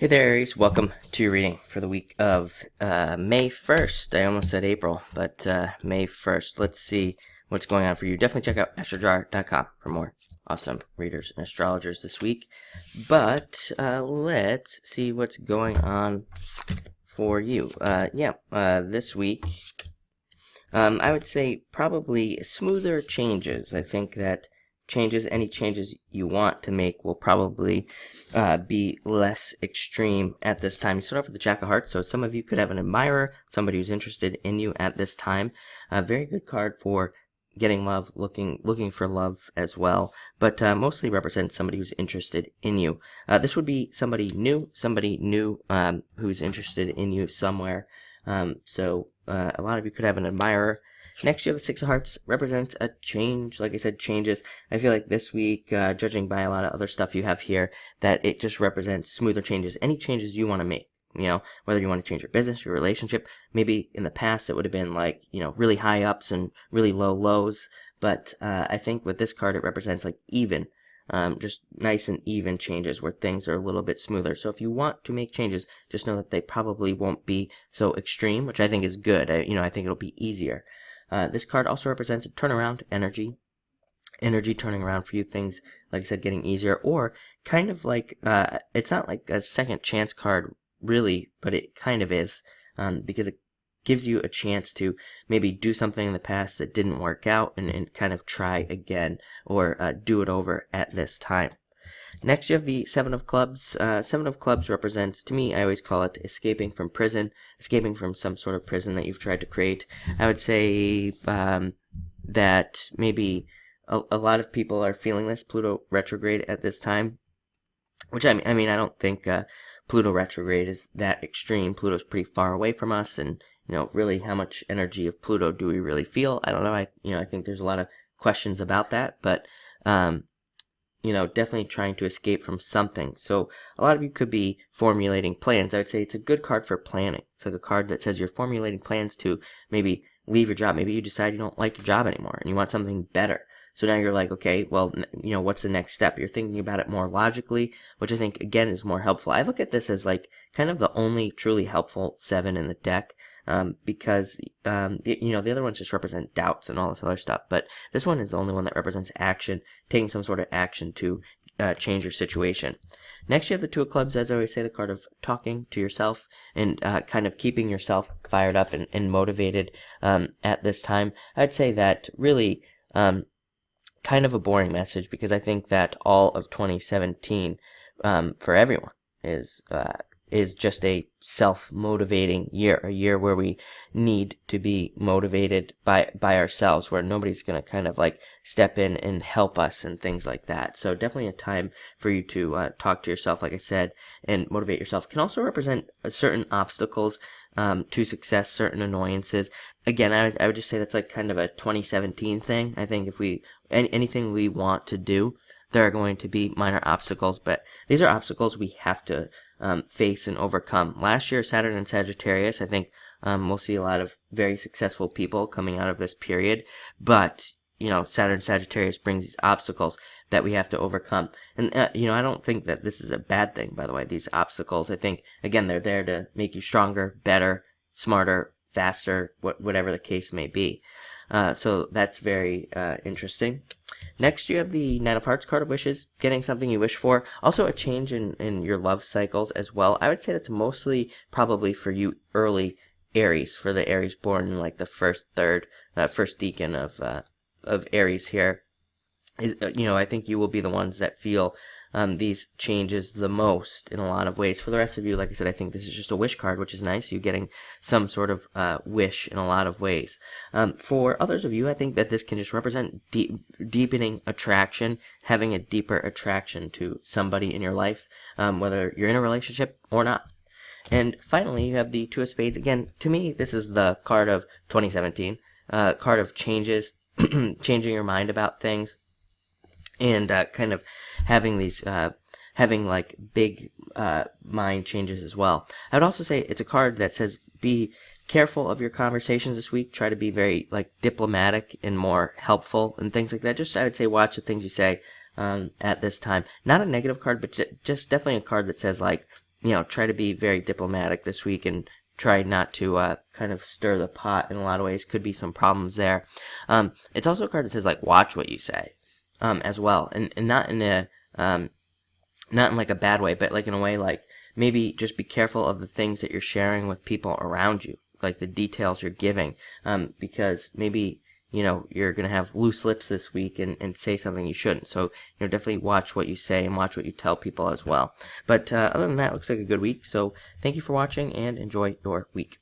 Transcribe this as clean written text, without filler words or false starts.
Hey there, Aries. Welcome to your reading for the week of May 1st. I almost said April, but May 1st. Let's see what's going on for you. Definitely check out astrojar.com for more awesome readers and astrologers this week. But let's see what's going on for you. This week, I would say probably smoother changes. I think that any changes you want to make will probably be less extreme at this time. You start off with the Jack of Hearts, so some of you could have an admirer, somebody who's interested in you at this time. A very good card for getting love, looking for love as well, but mostly represents somebody who's interested in you. This would be somebody new who's interested in you somewhere. So a lot of you could have an admirer. Next, you have the Six of Hearts, represents a change. Like I said, changes. I feel like this week, judging by a lot of other stuff you have here, that it just represents smoother changes. Any changes you want to make, whether you want to change your business, your relationship. Maybe in the past it would have been like, really high ups and really low lows. But I think with this card, it represents like even, just nice and even changes where things are a little bit smoother. So if you want to make changes, just know that they probably won't be so extreme, which I think is good. I think it'll be easier. This card also represents a turnaround, energy turning around for you, things, like I said, getting easier, or kind of like, it's not like a second chance card, really, but it kind of is, because it gives you a chance to maybe do something in the past that didn't work out and kind of try again, or do it over at this time. Next, you have the Seven of Clubs. Seven of Clubs represents, to me, I always call it escaping from prison, escaping from some sort of prison that you've tried to create. I would say that maybe a lot of people are feeling this Pluto retrograde at this time, which I mean, I don't think Pluto retrograde is that extreme. Pluto's pretty far away from us, and really, how much energy of Pluto do we really feel? I don't know. I think there's a lot of questions about that, but definitely trying to escape from something. So a lot of you could be formulating plans. I would say it's a good card for planning. It's like a card that says you're formulating plans to maybe leave your job. Maybe you decide you don't like your job anymore and you want something better. So now you're like, okay, well, what's the next step? You're thinking about it more logically, which I think, again, is more helpful. I look at this as like kind of the only truly helpful 7 in the deck. Because the other ones just represent doubts and all this other stuff, but this one is the only one that represents action, taking some sort of action to change your situation. Next, you have the Two of Clubs, as I always say, the card of talking to yourself and kind of keeping yourself fired up and motivated at this time. I'd say that really kind of a boring message, because I think that all of 2017 for everyone is just a self-motivating year, a year where we need to be motivated by ourselves, where nobody's going to kind of like step in and help us and things like that. So definitely a time for you to talk to yourself, like I said, and motivate yourself. It can also represent certain obstacles to success, certain annoyances. Again, I would just say that's like kind of a 2017 thing. I think if anything we want to do, there are going to be minor obstacles, but these are obstacles we have to face and overcome. Last year, Saturn and Sagittarius, I think we'll see a lot of very successful people coming out of this period, but Saturn and Sagittarius brings these obstacles that we have to overcome. And I don't think that this is a bad thing, by the way, these obstacles. I think, again, they're there to make you stronger, better, smarter, faster, whatever the case may be. So that's very interesting. Next, you have the Knight of Hearts, card of wishes, getting something you wish for. Also a change in your love cycles as well. I would say that's mostly probably for you early Aries, for the Aries born in like the first decan of Aries here. I think you will be the ones that feel these changes the most in a lot of ways. For the rest of you, like I said, I think this is just a wish card, which is nice. You getting some sort of wish in a lot of ways. For others of you, I think that this can just represent deepening attraction, having a deeper attraction to somebody in your life, whether you're in a relationship or not. And finally, you have the Two of Spades. Again, to me, this is the card of 2017, card of changes, changing your mind about things, and kind of having these having like big mind changes as well. I would also say it's a card that says be careful of your conversations this week. Try to be very like diplomatic and more helpful and things like that. Just I would say watch the things you say at this time. Not a negative card, but just definitely a card that says like try to be very diplomatic this week and try not to kind of stir the pot in a lot of ways. Could be some problems there. It's also a card that says, like, watch what you say, as well, and not in a not in like a bad way, but like in a way like maybe just be careful of the things that you're sharing with people around you, like the details you're giving, because maybe you're going to have loose lips this week and say something you shouldn't. So, definitely watch what you say and watch what you tell people as well. But other than that, looks like a good week. So thank you for watching and enjoy your week.